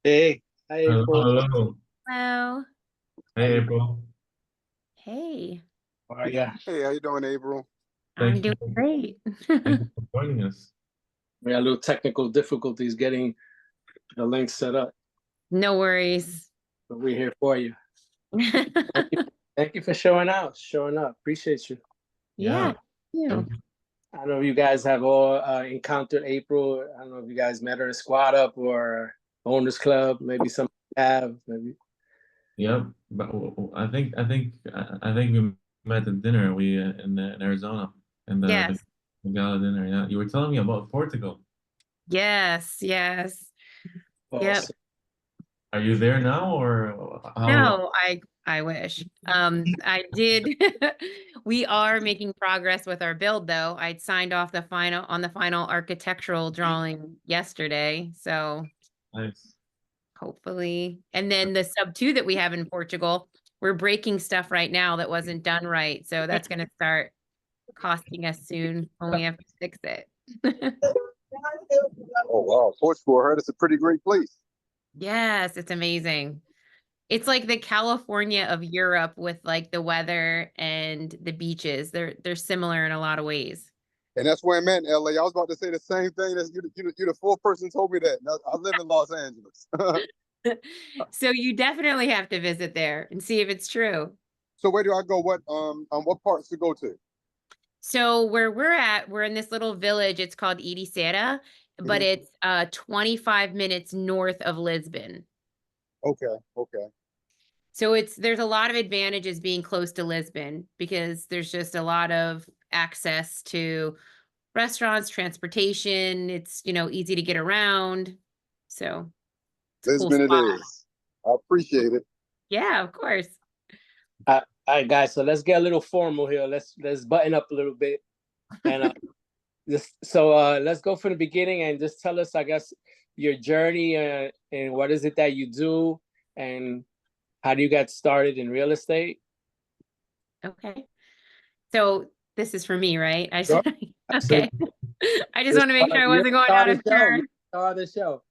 Hey, hi Hello, April. hello. Hello. How Hey, you? April. Hey, How are ya? Hey, how you doing, April? I'm Thank doing you. great. Thank you for joining us. We had a little technical difficulties getting the link set up, No worries. but we're here for you. Thank you, thank you for showing up. Appreciate you. Yeah, Yeah. you. Thank you. I don't know if you guys have all encountered April. I don't know if you guys met her in Squad Up or Owners Club. Maybe some have. Maybe. Yep. But I think we met at dinner. We in Arizona in Yes, the gala dinner. Yeah. You were telling me about Portugal. yes. Yep. Awesome. Are you there now or how long? No, I wish. I did. We are making progress with our build though. I'd signed off the final architectural drawing yesterday, so Nice. hopefully. And then the sub two that we have in Portugal, we're breaking stuff right now that wasn't done right. So that's going to start costing us soon when we have to fix it. Oh wow, Portugal, I heard it's a pretty great place. Yes, it's amazing. It's like the California of Europe with like the weather and the beaches. They're similar in a lot of ways. And that's where I'm at in LA. I was about to say the same thing. That's you're the fourth person told me that. Now, I live in Los Angeles. So you definitely have to visit there and see if it's true. So where do I go? What parts to go to? So where we're at, we're in this little village. It's called Ericeira, but Mhm. it's 25 minutes north of Lisbon. Okay, okay. So there's a lot of advantages being close to Lisbon because there's just a lot of access to restaurants, transportation. It's, easy to get around. So it's a cool Lisbon it spot. is. I appreciate it. Yeah, of course. All right, guys. So let's get a little formal here. Let's button up a little bit, and let's go from the beginning and just tell us, I guess, your journey and what is it that you do, and how do you get started in real estate? Okay. So this is for me, right? Sure. Okay. I just This want to make sure I you're wasn't going star out of of the show. You're turn. the star of the show.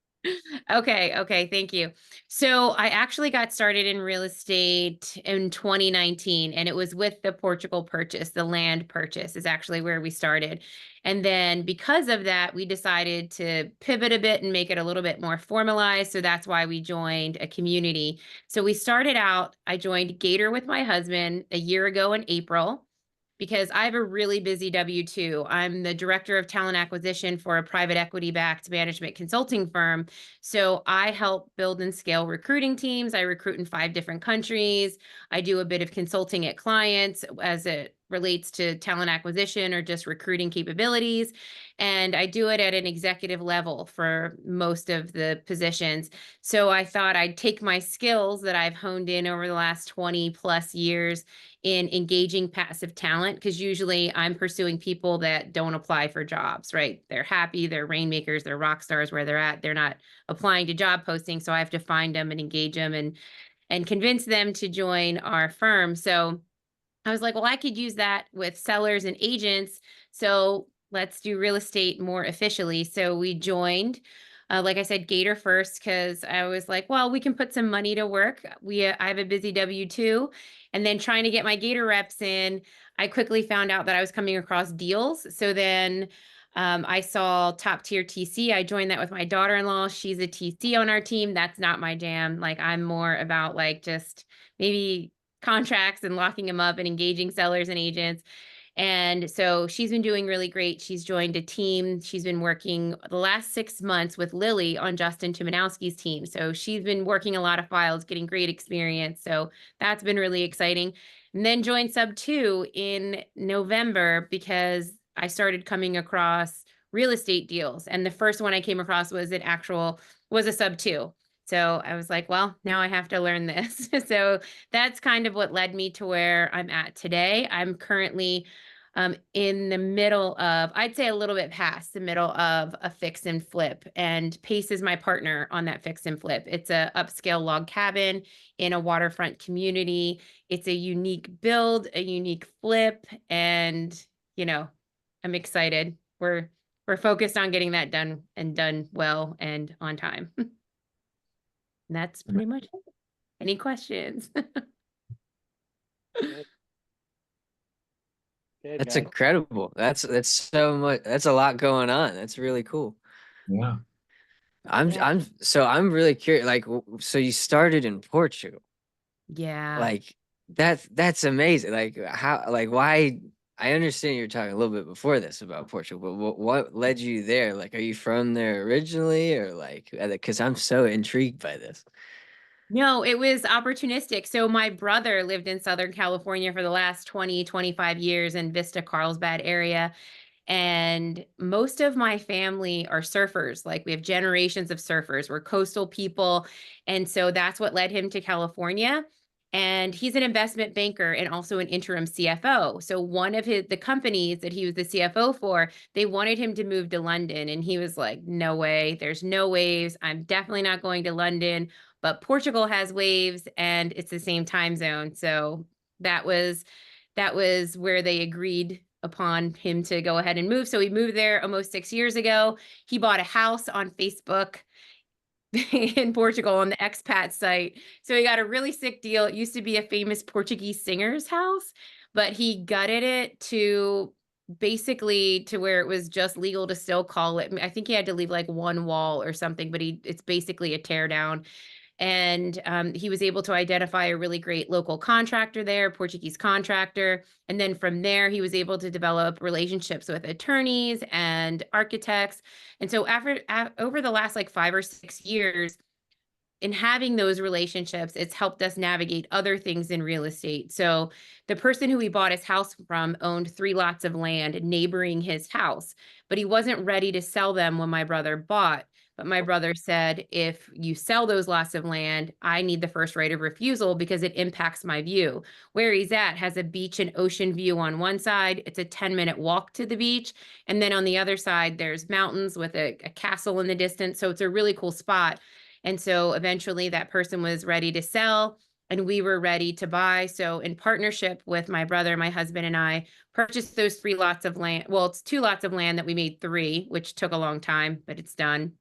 Okay, thank you. So I actually got started in real estate in 2019, and it was with the Portugal purchase. The land purchase is actually where we started. And then because of that, we decided to pivot a bit and make it a little bit more formalized. So that's why we joined a community. So we started out, I joined Gator with my husband a year ago in April because I have a really busy W-2. I'm the director of talent acquisition for a private equity-backed management consulting firm. So I help build and scale recruiting teams. I recruit in 5 different countries. I do a bit of consulting at clients as it relates to talent acquisition or just recruiting capabilities. And I do it at an executive level for most of the positions. So I thought I'd take my skills that I've honed in over the last 20 plus years in engaging passive talent, because usually I'm pursuing people that don't apply for jobs, right? They're happy, they're rainmakers, they're rock stars where they're at. They're not applying to job postings. So I have to find them and engage them and convince them to join our firm. So I was like, well, I could use that with sellers and agents. So let's do real estate more officially. So we joined, like I said, Gator first, because I was like, well, we can put some money to work. I have a busy W-2. And then trying to get my Gator reps in, I quickly found out that I was coming across deals. So then I saw top tier TC. I joined that with my daughter-in-law. She's a TC on our team. That's not my jam. Like I'm more about like just maybe contracts and locking them up and engaging sellers and agents. And so she's been doing really great. She's joined a team. She's been working the last 6 months with Lily on Justin Tumanowski's team. So she's been working a lot of files, getting great experience. So that's been really exciting. And then joined Sub 2 in November because I started coming across real estate deals. And the first one I came across was a Sub 2. So I was like, well, now I have to learn this. So that's kind of what led me to where I'm at today. I'm currently in the middle of, I'd say a little bit past the middle of a fix and flip, and Pace is my partner on that fix and flip. It's a upscale log cabin in a waterfront community. It's a unique build, a unique flip, and I'm excited. We're focused on getting that done and done well and on time. And that's pretty much it. Any questions? Good, That's guys. incredible. That's so much. That's a lot going on. That's really cool. Yeah. Yeah. I'm really curious. Like, so you started in Portugal. Yeah. Like that's amazing. Like how, like why? I understand you were talking a little bit before this about Portugal, but what led you there? Like, are you from there originally, or like? Because I'm so intrigued by this. No, it was opportunistic. So my brother lived in Southern California for the last 20, 25 years in Vista, Carlsbad area. And most of my family are surfers. Like we have generations of surfers. We're coastal people. And so that's what led him to California. And he's an investment banker and also an interim CFO. So one of the companies that he was the CFO for, they wanted him to move to London. And he was like, no way, there's no waves. I'm definitely not going to London. But Portugal has waves and it's the same time zone. So that was where they agreed upon him to go ahead and move. So he moved there almost 6 years ago. He bought a house on Facebook in Portugal on the expat site. So he got a really sick deal. It used to be a famous Portuguese singer's house, but he gutted it to basically to where it was just legal to still call it. I think he had to leave like one wall or something, but it's basically a tear down. And he was able to identify a really great local contractor there, Portuguese contractor. And then from there, he was able to develop relationships with attorneys and architects. And so over the last like 5 or 6 years, in having those relationships, it's helped us navigate other things in real estate. So the person who we bought his house from owned 3 lots of land neighboring his house, but he wasn't ready to sell them when my brother bought. But my brother said, if you sell those lots of land, I need the first right of refusal because it impacts my view. Where he's at has a beach and ocean view on one side. It's a 10-minute walk to the beach. And then on the other side, there's mountains with a castle in the distance. So it's a really cool spot. And so eventually that person was ready to sell and we were ready to buy. So in partnership with my brother, my husband and I purchased those 3 lots of land. Well, it's 2 lots of land that we made 3, which took a long time, but it's done.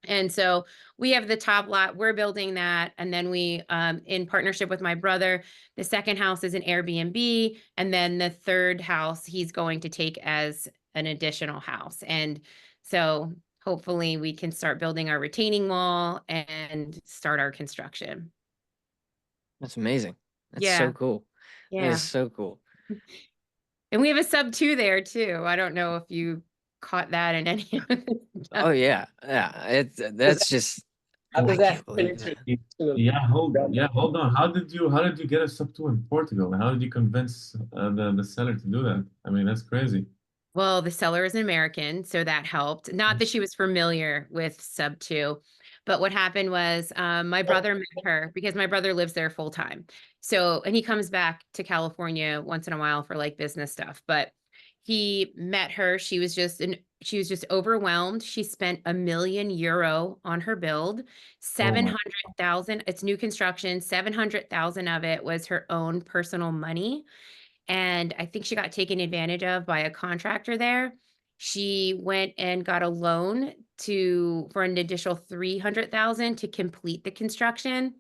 And so we have the top lot, we're building that. And then we, in partnership with my brother, the second house is an Airbnb. And then the third house, he's going to take as an additional house. And so hopefully we can start building our retaining wall and start our construction. That's amazing. That's Yeah. so cool. That Yeah. is so cool. And we have a sub 2 there too. I don't know if you caught that in any of it. Oh yeah, yeah. That's just. How I does that can't believe that. Yeah, hold on. How did you get a sub 2 in Portugal? How did you convince the seller to do that? I mean, that's crazy. Well, the seller is an American, so that helped. Not that she was familiar with sub 2, but what happened was my brother met her because my brother lives there full time. So, and he comes back to California once in a while for like business stuff, but he met her. She was just overwhelmed. She spent €1 million on her build, Oh my 700,000. It's new construction. 700,000 of it was her own personal money. And I think she got taken advantage of by a contractor there. She went and got a loan for an additional 300,000 to complete the construction.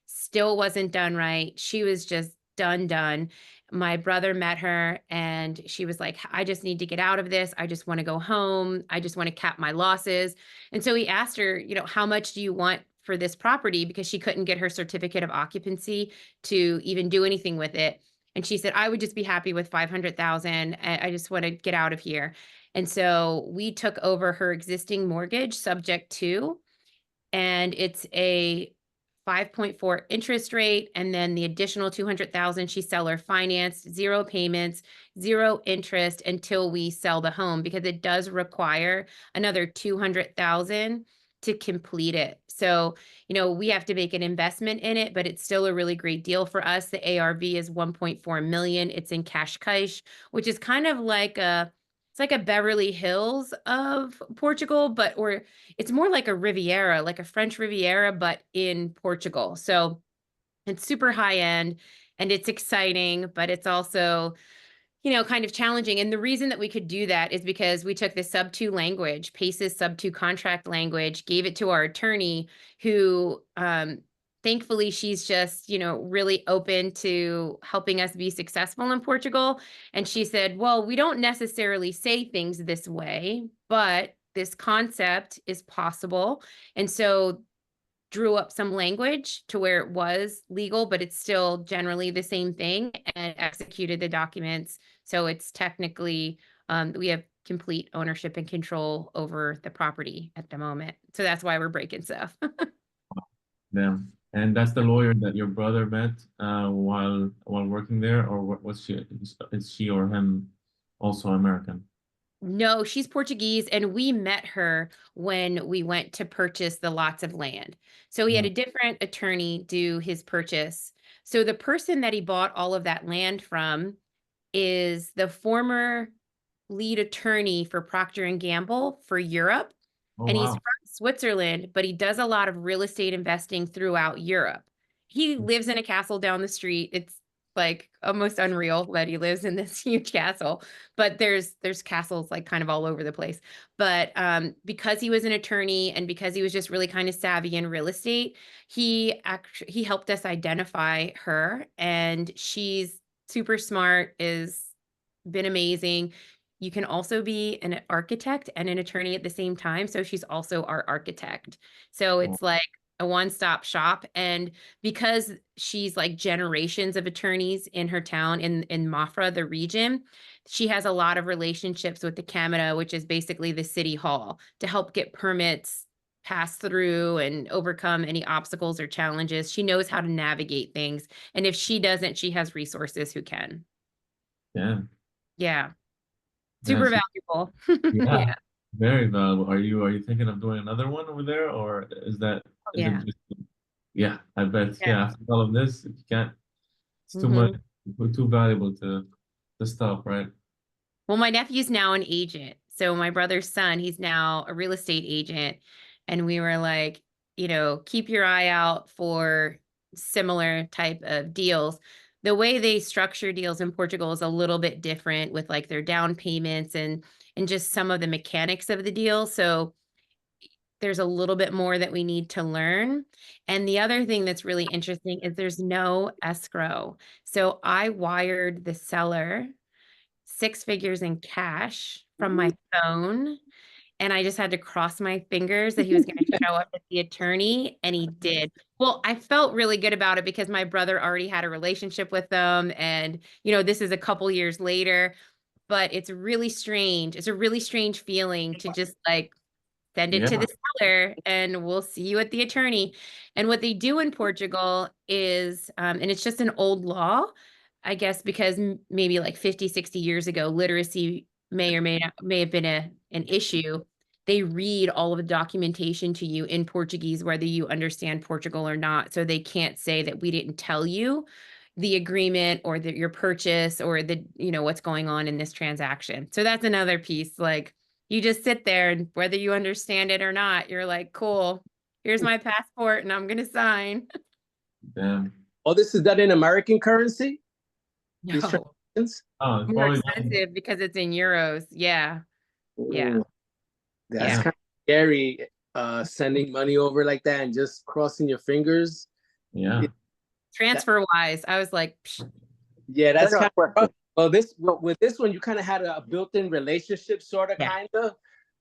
Still wasn't done right. She was just done. My brother met her and she was like, I just need to get out of this. I just want to go home. I just want to cap my losses. And so he asked her, how much do you want for this property? Because she couldn't get her certificate of occupancy to even do anything with it. And she said, I would just be happy with 500,000. I just want to get out of here. And so we took over her existing mortgage subject to, and it's a 5.4 interest rate. And then the additional 200,000, she seller financed, 0 payments, 0 interest until we sell the home, because it does require another 200,000 to complete it. So, we have to make an investment in it, but it's still a really great deal for us. The ARV is 1.4 million. It's in Cascais, which is kind of like it's like a Beverly Hills of Portugal, or it's more like a Riviera, like a French Riviera, but in Portugal. So it's super high end and it's exciting, but it's also kind of challenging. And the reason that we could do that is because we took the sub 2 language, PACE's sub 2 contract language, gave it to our attorney who thankfully, she's just, really open to helping us be successful in Portugal. And she said, well, we don't necessarily say things this way, but this concept is possible. And so drew up some language to where it was legal, but it's still generally the same thing, and executed the documents. So it's technically, we have complete ownership and control over the property at the moment. So that's why we're breaking stuff. Yeah. And that's the lawyer that your brother met while working there, or was she? Is she or him also American? No, she's Portuguese, and we met her when we went to purchase the lots of land. So he had a different attorney do his purchase. So the person that he bought all of that land from is the former lead attorney for Procter and Gamble for Europe. Oh, And he's wow. from Switzerland, but he does a lot of real estate investing throughout Europe. He lives in a castle down the street. It's like almost unreal that he lives in this huge castle, but there's castles like kind of all over the place. But because he was an attorney and because he was just really kind of savvy in real estate, he helped us identify her, and she's super smart, is been amazing. You can also be an architect and an attorney at the same time. So she's also our architect. So it's like a one-stop shop. And because she's like generations of attorneys in her town, in Mafra, the region, she has a lot of relationships with the Câmara, which is basically the city hall, to help get permits pass through and overcome any obstacles or challenges. She knows how to navigate things. And if she doesn't, she has resources who can. Yeah. Yeah. Super Yeah, valuable. yeah. Yeah. Very valuable. Are you thinking of doing another one over there, or is it Yeah. just, yeah, I bet. Yeah. Yeah, after all of this, if you can't, it's too much, too valuable to stop, right? Well, my nephew's now an agent. So my brother's son, he's now a real estate agent. And we were like, keep your eye out for similar type of deals. The way they structure deals in Portugal is a little bit different with like their down payments and just some of the mechanics of the deal. So there's a little bit more that we need to learn. And the other thing that's really interesting is there's no escrow. So I wired the seller 6 figures in cash from my phone, and I just had to cross my fingers that he was going to show up at the attorney, and he did. Well, I felt really good about it because my brother already had a relationship with them, and this is a couple years later, but it's really strange. It's a really strange feeling to just like send it to Yeah. the seller and we'll see you at the attorney. And what they do in Portugal is, and it's just an old law, I guess, because maybe like 50, 60 years ago, literacy may or may have been an issue. They read all of the documentation to you in Portuguese, whether you understand Portugal or not. So they can't say that we didn't tell you the agreement or your purchase or what's going on in this transaction. So that's another piece. Like, you just sit there, and whether you understand it or not, you're like, cool, here's my passport and I'm going to sign. Damn. Oh, this is done in American currency? These No, transactions? Oh, it's more probably expensive because it's in euros. Yeah. Yeah. Ooh, that's Yeah. kind of scary, sending money over like that and just crossing your fingers. yeah. Transfer wise, I was like, psh. Yeah, that's I got kind a question. of, with this one, you kind of had a built-in relationship, sort of, Yeah. kind of.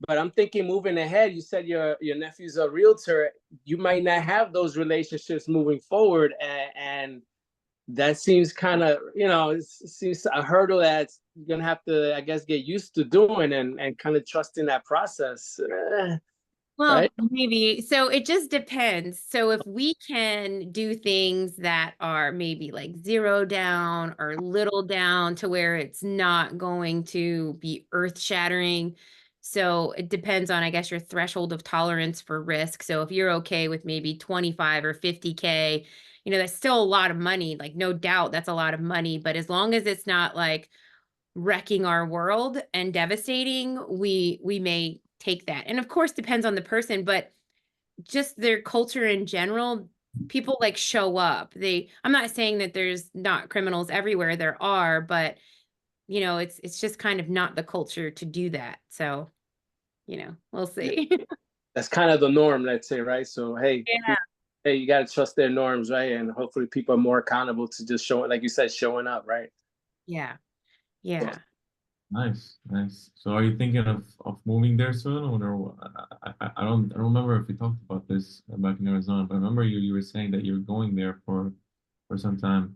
But I'm thinking moving ahead, you said your nephew's a realtor. You might not have those relationships moving forward, and that seems kind of, it seems a hurdle that you're gonna have to, I guess, get used to doing and kind of trusting that process. Well, Right? maybe. So it just depends. So if we can do things that are maybe like zero down or little down to where it's not going to be earth shattering. So it depends on, I guess, your threshold of tolerance for risk. So if you're okay with maybe 25 or 50K, that's still a lot of money. Like, no doubt that's a lot of money. But as long as it's not like wrecking our world and devastating, we may take that. And of course, depends on the person, but just their culture in general, people like show up. I'm not saying that there's not criminals everywhere, there are, but it's just kind of not the culture to do that. So, we'll see. That's kind of the norm, let's say, right? So, hey, Yeah. hey, you got to trust their norms, right? And hopefully people are more accountable to just showing, like you said, showing up, right? Yeah. Yeah. Nice, nice. So are you thinking of moving there soon, or I don't remember if we talked about this back in Arizona, but I remember you were saying that you're going there for some time.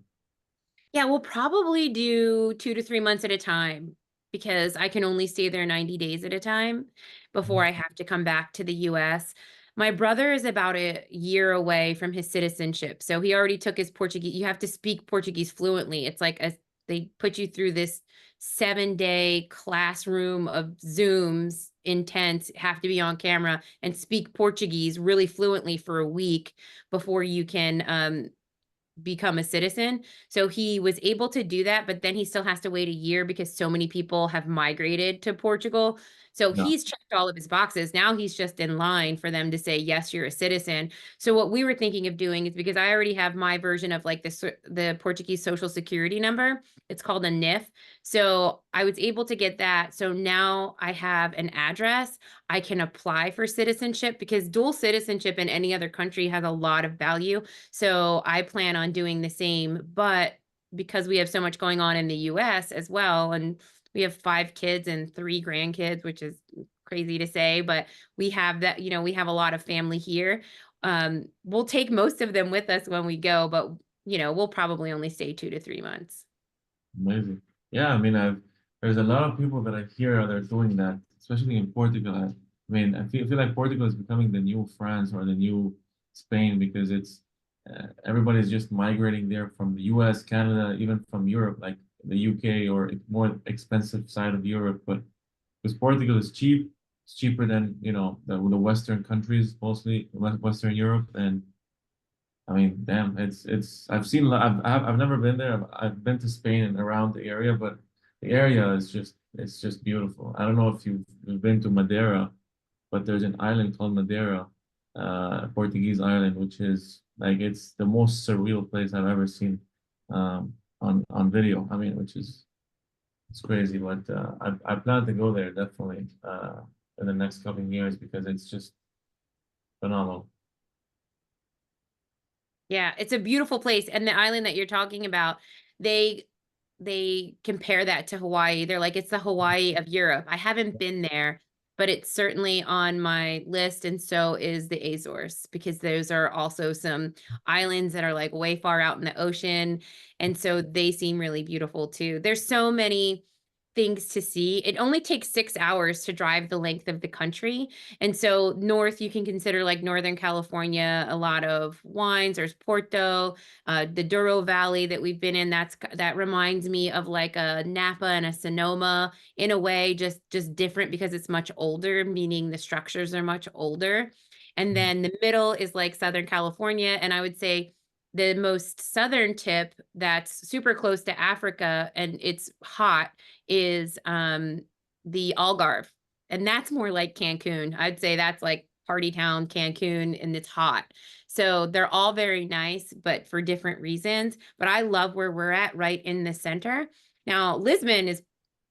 Yeah, we'll probably do 2 to 3 months at a time because I can only stay there 90 days at a time before I have to come back to the US. My brother is about a year away from his citizenship. So he already took his Portuguese. You have to speak Portuguese fluently. It's like they put you through this 7-day classroom of Zooms, intense, have to be on camera and speak Portuguese really fluently for a week before you can become a citizen. So he was able to do that, but then he still has to wait a year because so many people have migrated to Portugal. So Yeah. he's checked all of his boxes. Now he's just in line for them to say, yes, you're a citizen. So what we were thinking of doing is, because I already have my version of like the Portuguese social security number, it's called a NIF. So I was able to get that. So now I have an address. I can apply for citizenship because dual citizenship in any other country has a lot of value. So I plan on doing the same, but because we have so much going on in the US as well, and we have 5 kids and 3 grandkids, which is crazy to say, but we have that, we have a lot of family here. We'll take most of them with us when we go, but we'll probably only stay 2 to 3 months. Amazing. Yeah, I mean, there's a lot of people that I hear are doing that, especially in Portugal. I mean, I feel like Portugal is becoming the new France or the new Spain because it's everybody's just migrating there from the US, Canada, even from Europe, like the UK or more expensive side of Europe. But because Portugal is cheap, it's cheaper than, the Western countries, mostly Western Europe. And I mean, damn, I've never been there. I've been to Spain and around the area, but the area is it's just beautiful. I don't know if you've been to Madeira, but there's an island called Madeira, a Portuguese island, which is like it's the most surreal place I've ever seen on video. I mean, which is it's crazy, but I plan to go there definitely in the next couple of years because it's just phenomenal. Yeah, it's a beautiful place. And the island that you're talking about, they compare that to Hawaii. They're like, it's the Hawaii of Europe. I haven't been there, but it's certainly on my list. And so is the Azores, because those are also some islands that are like way far out in the ocean. And so they seem really beautiful too. There's so many things to see. It only takes 6 hours to drive the length of the country. And so north, you can consider like Northern California, a lot of wines. There's Porto, the Douro Valley that we've been in. That reminds me of like a Napa and a Sonoma in a way, just different because it's much older, meaning the structures are much older. And then the middle is like Southern California. And I would say the most southern tip that's super close to Africa and it's hot is the Algarve. And that's more like Cancun. I'd say that's like party town Cancun, and it's hot. So they're all very nice, but for different reasons. But I love where we're at, right in the center. Now, Lisbon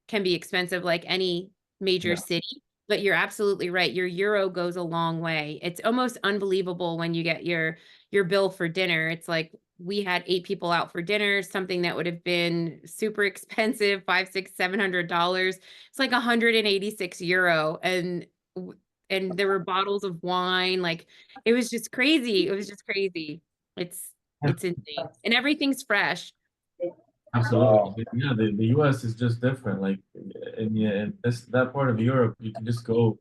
can be expensive like any major city, but you're absolutely right. Your euro goes a long way. It's almost unbelievable when you get your bill for dinner. It's like we had 8 people out for dinner, something that would have been super expensive, $500, $600, $700. It's like 186 euro. And there were bottles of wine. Like it was just crazy. It was just crazy. It's insane. And everything's fresh. Absolutely. Yeah, the US is just different. Like in that part of Europe, you can just go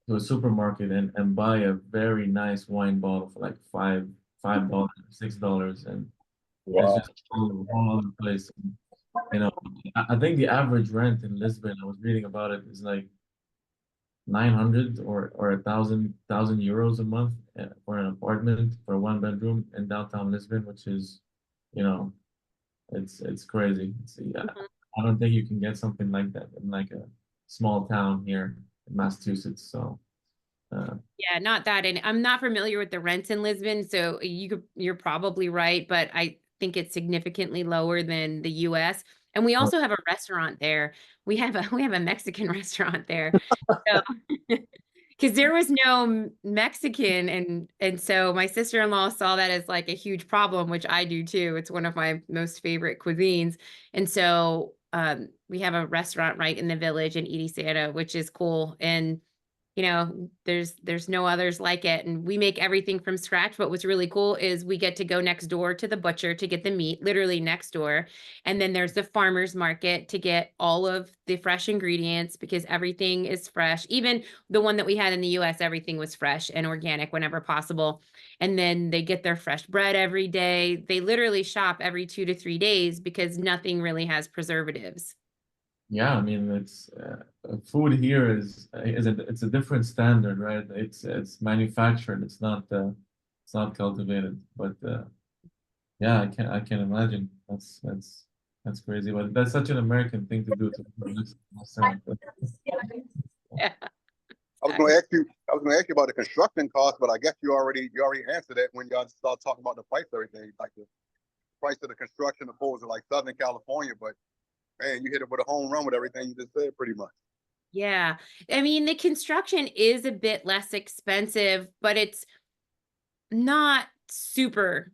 to a supermarket and buy a very nice wine bottle for like $5, $6, and it's just a whole other place. I think the average rent in Lisbon, I was reading about it, is like 900 or 1,000 euros a month for an apartment for a 1 bedroom in downtown Lisbon, which is, you know, it's crazy. I don't think you can get something like that in like a small town here in Massachusetts. So yeah, not that. And I'm not familiar with the rents in Lisbon, so you're probably right, but I think it's significantly lower than the US. And we also have a restaurant there. We have a Mexican restaurant there. So because there was no Mexican, and so my sister-in-law saw that as like a huge problem, which I do too. It's one of my most favorite cuisines. And so we have a restaurant right in the village in Edie Santa, which is cool. And you know, there's no others like it. And we make everything from scratch. But what's really cool is we get to go next door to the butcher to get the meat, literally next door. And then there's the farmer's market to get all of the fresh ingredients because everything is fresh. Even the one that we had in the US, everything was fresh and organic whenever possible. And then they get their fresh bread every day. They literally shop every 2 to 3 days because nothing really has preservatives. Yeah, I mean, it's food here it's a different standard, right? It's manufactured. It's not cultivated. But yeah, I can imagine. That's crazy. But that's such an American thing to do. Yeah. I was going to ask you about the construction cost, but I guess you already answered that when y'all start talking about the price of everything, like the price of the construction opposed to like Southern California. But man, you hit it with a home run with everything you just said, pretty much. Yeah. I mean, the construction is a bit less expensive, but it's not super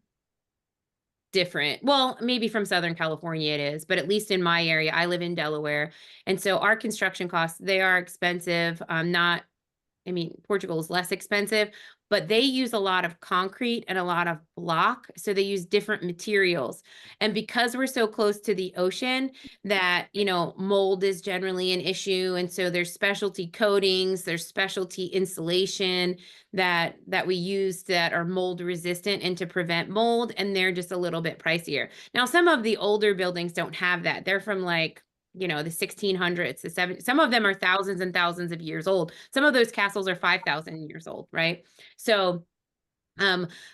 different. Well, maybe from Southern California it is, but at least in my area, I live in Delaware. And so our construction costs, they are expensive. I mean, Portugal is less expensive, but they use a lot of concrete and a lot of block. So they use different materials. And because we're so close to the ocean, that, you know, mold is generally an issue. And so there's specialty coatings, there's specialty insulation that we use that are mold resistant and to prevent mold. And they're just a little bit pricier. Now, some of the older buildings don't have that. They're from like, you know, the 1600s, the 70s. Some of them are thousands and thousands of years old. Some of those castles are 5,000 years old, right? So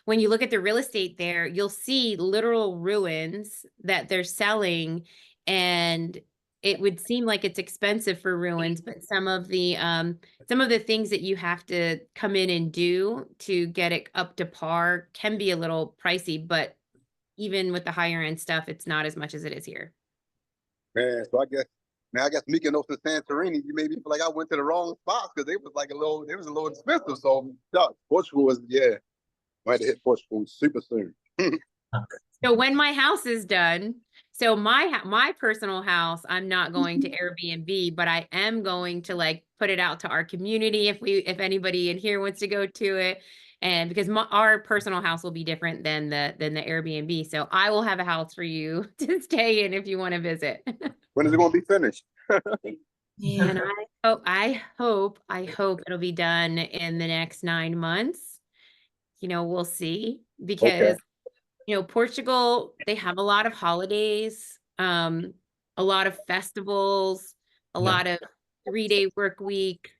when you look at the real estate there, you'll see literal ruins that they're selling, and it would seem like it's expensive for ruins, but some of the things that you have to come in and do to get it up to par can be a little pricey, but even with the higher end stuff, it's not as much as it is here. Man, so I guess Mykonos and Santorini, you made me feel like I went to the wrong spot because they was a little expensive. So Portugal was, yeah, I had to hit Portugal super soon. So when my house is done, so my personal house, I'm not going to Airbnb, but I am going to like put it out to our community if anybody in here wants to go to it. And because our personal house will be different than the Airbnb. So I will have a house for you to stay in if you want to visit. When is it going to be finished? And I hope it'll be done in the next 9 months. You know, we'll see, because you know, Portugal, they have a lot of holidays, a lot of festivals, a lot of 3-day work week.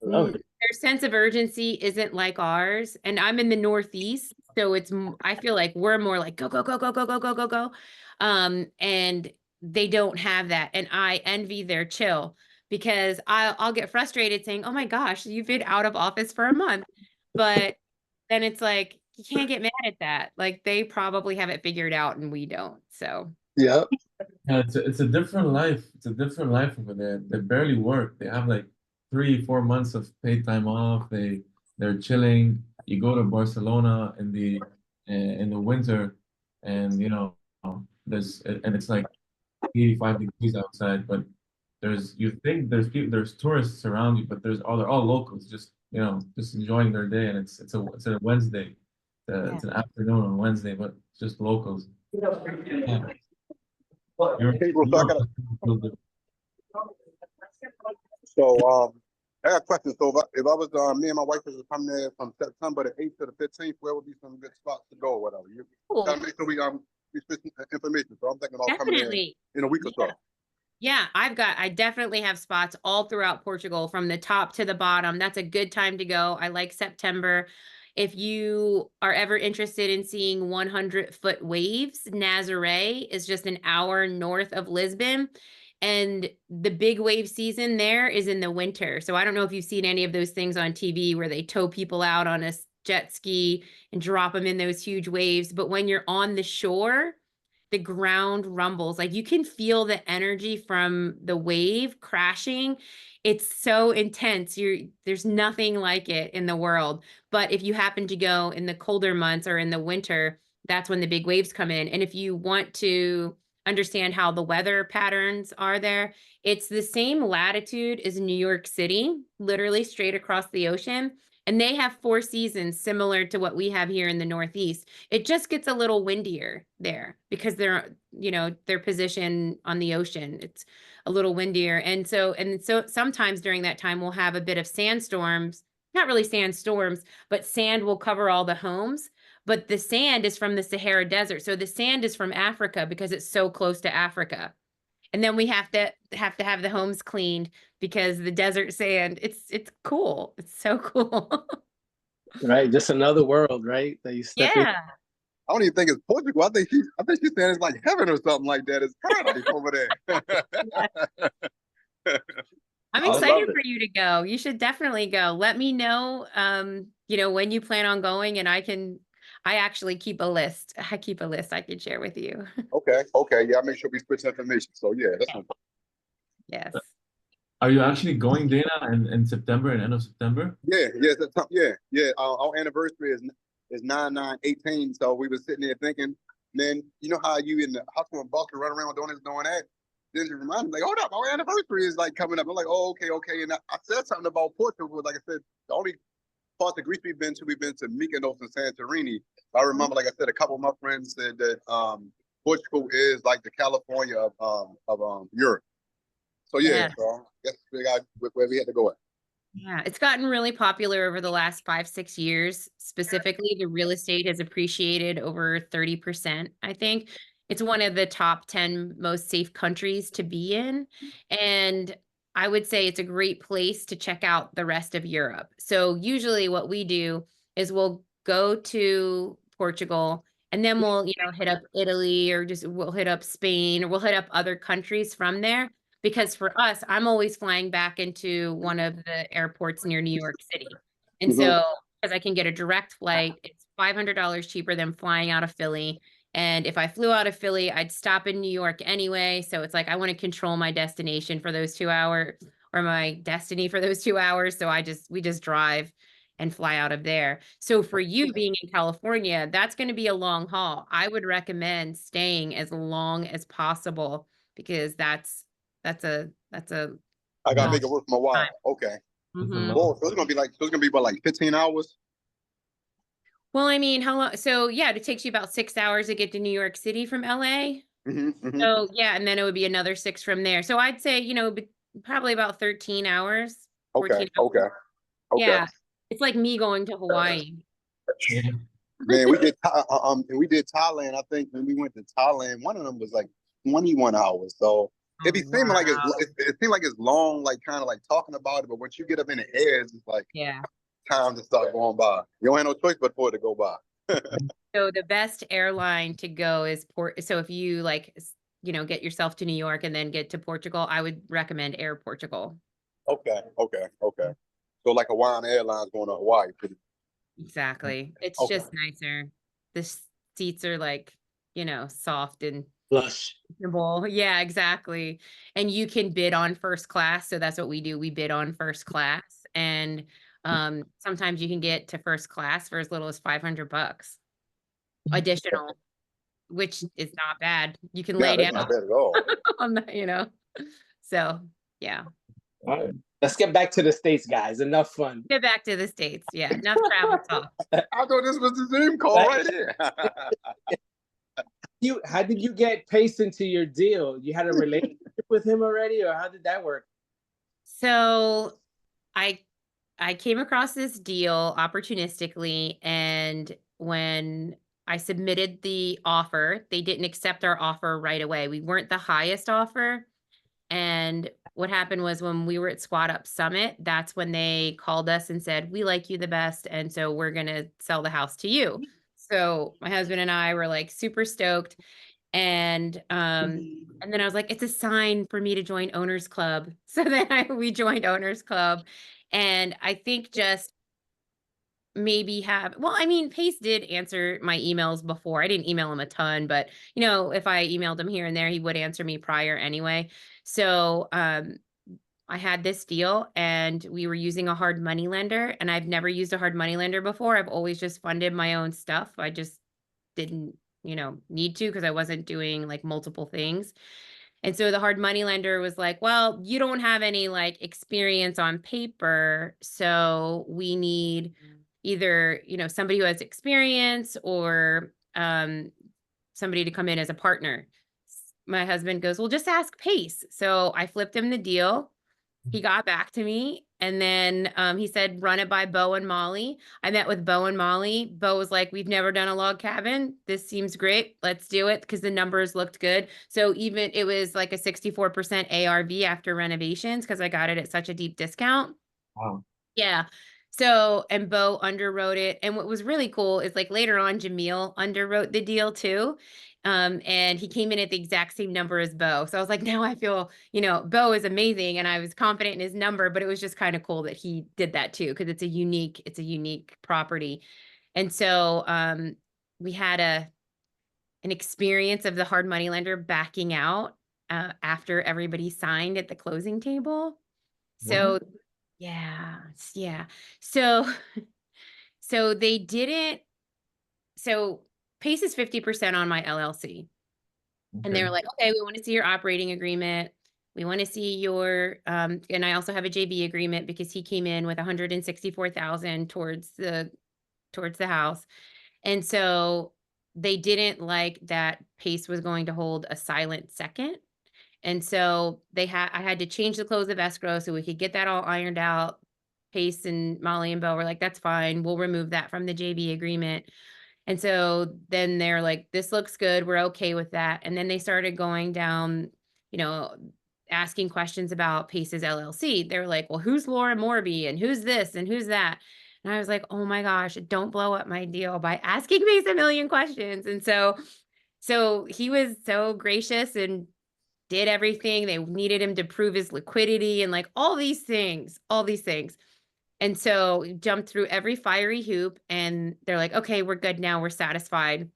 Their sense of urgency isn't like ours. And I'm in the Northeast, so I feel like we're more like go, go, go, go, go, go, go, go, go. And they don't have that. And I envy their chill, because I'll get frustrated saying, oh my gosh, you've been out of office for a month. But then it's like, you can't get mad at that. Like, they probably have it figured out and we don't. So Yeah. Yeah, it's a different life. It's a different life over there. They barely work. They have like 3-4 months of paid time off. They're chilling. You go to Barcelona in the winter, and you know it's like 85 degrees outside. But you think there's tourists around you, but they're all locals, just enjoying their day. And it's a Wednesday. It's an afternoon on Wednesday, but it's just locals. Yeah. So I got a question. So if I was me and my wife was coming there from September the 8th to the 15th, where would be some good spots to go or whatever? You gotta make sure we switch information. So I'm thinking about coming in a week or so. Yeah, I definitely have spots all throughout Portugal from the top to the bottom. That's a good time to go. I like September. If you are ever interested in seeing 100-foot waves, Nazaré is just an hour north of Lisbon. And the big wave season there is in the winter. So I don't know if you've seen any of those things on TV where they tow people out on a jet ski and drop them in those huge waves. But when you're on the shore, the ground rumbles. Like you can feel the energy from the wave crashing. It's so intense. There's nothing like it in the world. But if you happen to go in the colder months or in the winter, that's when the big waves come in. And if you want to understand how the weather patterns are there, it's the same latitude as New York City, literally straight across the ocean. And they have 4 seasons similar to what we have here in the Northeast. It just gets a little windier there because they're, their position on the ocean. It's a little windier. And so sometimes during that time we'll have a bit of sandstorms, not really sandstorms, but sand will cover all the homes. But the sand is from the Sahara Desert. So the sand is from Africa because it's so close to Africa. And then we have to have the homes cleaned because the desert sand, it's cool. It's so cool. Right, just another world, right? That you step in. Yeah. I don't even think it's Portugal. I think she's saying it's like heaven or something like that. It's paradise over there. I'm I love excited it. for you to go. You should definitely go. Let me know, when you plan on going, and I actually keep a list. I keep a list I can share with you. Okay. Yeah, I make sure we switch information. So yeah, that's no problem. Yes. Are you actually going, Dana, in September and end of September? Yeah. Our anniversary is 9/9/18. So we were sitting there thinking, then you know how you in the hustle and bustle run around doing this, doing that. Then you remind me, like, hold up, our anniversary is like coming up. I'm like, oh, okay. And I said something about Portugal. Like I said, the only parts of Greece we've been to Mykonos and Santorini. I remember, like I said, a couple of my friends said that Portugal is like the California of Europe. So yeah, so that's where we had to go at. Yeah, it's gotten really popular over the last 5-6 years. Specifically, the real estate has appreciated over 30%, I think. It's one of the top 10 most safe countries to be in. And I would say it's a great place to check out the rest of Europe. So usually what we do is we'll go to Portugal and then we'll, hit up Italy, or we'll hit up Spain, or we'll hit up other countries from there. Because for us, I'm always flying back into one of the airports near New York City. And so, because I can get a direct flight, it's $500 cheaper than flying out of Philly. And if I flew out of Philly, I'd stop in New York anyway. So it's like, I want to control my destination for those 2 hours, or my destiny for those 2 hours. So we just drive and fly out of there. So for you being in California, that's going to be a long haul. I would recommend staying as long as possible, because that's a I gotta make it work for my while. Okay. Mhm. Well, so it's gonna be about like 15 hours. Well, I mean, how long? So yeah, it takes you about 6 hours to get to New York City from LA. So yeah, and then it would be another 6 from there. So I'd say, probably about 13 hours, 14 hours. Okay. Yeah, it's like me going to Hawaii. Man, we did Thailand. I think when we went to Thailand, one of them was like 21 hours. So it seeming like it seemed like it's long, like kind of like talking about it. But once you get up in the air, it's just like time to start going by. You don't have no choice but for it to go by. So the best airline to go is So if you get yourself to New York and then get to Portugal, I would recommend Air Portugal. Okay. So like Hawaiian Airlines going to Hawaii. Exactly. It's just nicer. The seats are soft and Plush. Yeah, exactly. And you can bid on first class. So that's what we do. We bid on first class. And sometimes you can get to first class for as little as $500 additional, which is not bad. You can lay down. Not bad at all. On the, So yeah. All right. Let's get back to the States, guys. Enough fun. Get back to the States. Yeah. Enough travel talk. I thought this was the Zoom call right here. How did you get Pace into your deal? You had a relationship with him already, or how did that work? So I came across this deal opportunistically, and when I submitted the offer, they didn't accept our offer right away. We weren't the highest offer. And what happened was, when we were at Squat Up Summit, that's when they called us and said, we like you the best, and so we're going to sell the house to you. So my husband and I were like super stoked. And then I was like, it's a sign for me to join Owners Club. So then we joined Owners Club. And I think just maybe have, well, I mean, Pace did answer my emails before. I didn't email him a ton, but you know, if I emailed him here and there, he would answer me prior anyway. So, I had this deal and we were using a hard money lender, and I've never used a hard money lender before. I've always just funded my own stuff. I just didn't, you know, need to, because I wasn't doing like multiple things. And so the hard money lender was like, well, you don't have any like experience on paper. So we need either, you know, somebody who has experience or somebody to come in as a partner. My husband goes, well, just ask Pace. So I flipped him the deal. He got back to me, and then he said, run it by Bo and Molly. I met with Bo and Molly. Bo was like, we've never done a log cabin. This seems great. Let's do it, because the numbers looked good. So even it was like a 64% ARV after renovations, because I got it at such a deep discount. Wow. Yeah. So, and Bo underwrote it. And what was really cool is like later on, Jamil underwrote the deal too. And he came in at the exact same number as Bo. So I was like, now I feel, you know, Bo is amazing, and I was confident in his number, but it was just kind of cool that he did that too, because it's a unique property. And so we had an experience of the hard money lender backing out after everybody signed at the closing table. So yeah. So so they didn't, so Pace is 50% on my LLC. And they were like, okay, we want to see your operating agreement. We want to see your, and I also have a JV agreement, because he came in with 164,000 towards the house. And so they didn't like that Pace was going to hold a silent second. And so I had to change the close of escrow so we could get that all ironed out. Pace and Molly and Bo were like, that's fine. We'll remove that from the JV agreement. And so then they're like, this looks good. We're okay with that. And then they started going down, you know, asking questions about Pace's LLC. They were like, well, who's Laura Morby, and who's this and who's that? And I was like, oh my gosh, don't blow up my deal by asking Pace a million questions. And so he was so gracious and did everything. They needed him to prove his liquidity and like all these things. And so we jumped through every fiery hoop, and they're like, okay, we're good now. We're satisfied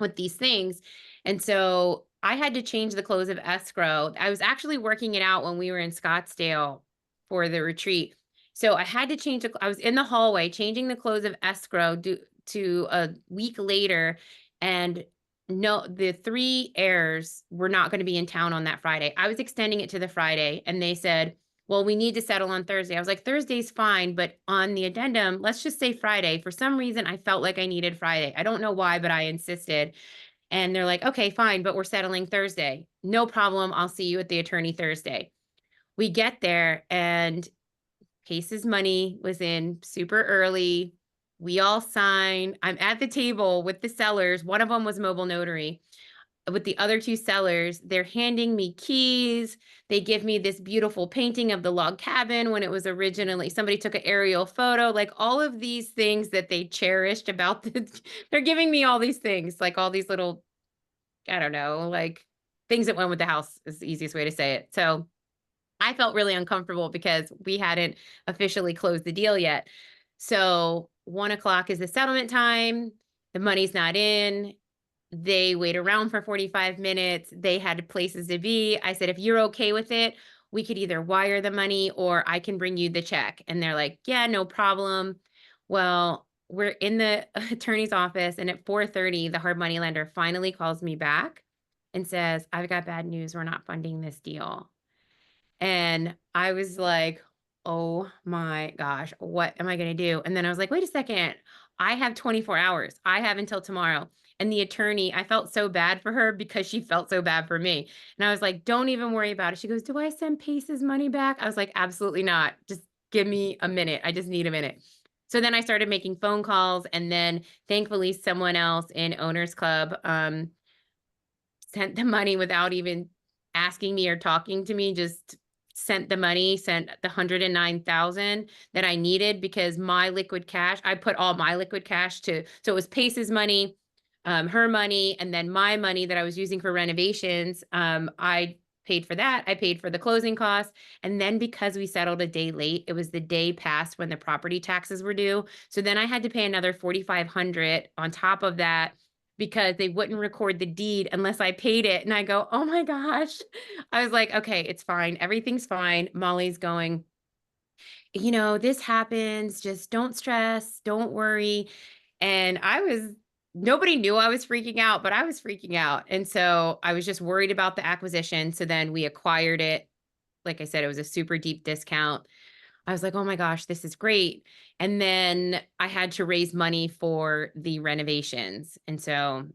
with these things. And so I had to change the close of escrow. I was actually working it out when we were in Scottsdale for the retreat. So I had to change I was in the hallway changing the close of escrow to a week later, and no, the 3 heirs were not going to be in town on that Friday. I was extending it to the Friday, and they said, well, we need to settle on Thursday. I was like, Thursday's fine, but on the addendum, let's just say Friday. For some reason, I felt like I needed Friday. I don't know why, but I insisted. And they're like, okay, fine, but we're settling Thursday. No problem. I'll see you at the attorney Thursday. We get there, and Pace's money was in super early. We all sign. I'm at the table with the sellers. One of them was mobile notary. With the other 2 sellers, they're handing me keys. They give me this beautiful painting of the log cabin when it was originally, somebody took an aerial photo, like all of these things that they cherished about they're giving me all these things, like all these little, I don't know, like things that went with the house is the easiest way to say it. So I felt really uncomfortable because we hadn't officially closed the deal yet. So 1 o'clock is the settlement time. The money's not in. They wait around for 45 minutes. They had places to be. I said, if you're okay with it, we could either wire the money or I can bring you the check. And they're like, yeah, no problem. Well, we're in the attorney's office, and at 4:30, the hard money lender finally calls me back and says, I've got bad news. We're not funding this deal. And I was like, oh my gosh, what am I going to do? And then I was like, wait a second. I have 24 hours. I have until tomorrow. And the attorney, I felt so bad for her because she felt so bad for me. And I was like, don't even worry about it. She goes, do I send Pace's money back? I was like, absolutely not. Just give me a minute. I just need a minute. So then I started making phone calls. And then thankfully someone else in Owners Club sent the money without even asking me or talking to me, just sent the money, sent the 109,000 that I needed, because my liquid cash, I put all my liquid cash so it was Pace's money, her money, and then my money that I was using for renovations. I paid for that. I paid for the closing costs. And then because we settled a day late, it was the day past when the property taxes were due. So then I had to pay another $4,500 on top of that because they wouldn't record the deed unless I paid it. And I go, oh my gosh. I was like, okay, it's fine. Everything's fine. Molly's going, you know, this happens. Just don't stress. Don't worry. And nobody knew I was freaking out, but I was freaking out. And so I was just worried about the acquisition. So then we acquired it. Like I said, it was a super deep discount. I was like, oh my gosh, this is great. And then I had to raise money for the renovations. And so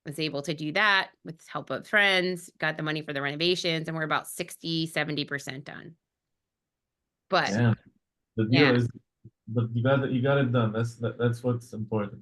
I was able to do that with the help of friends, got the money for the renovations, and we're about 60, 70% done. But Yeah, the deal yeah. is, but you got it done. That's what's important.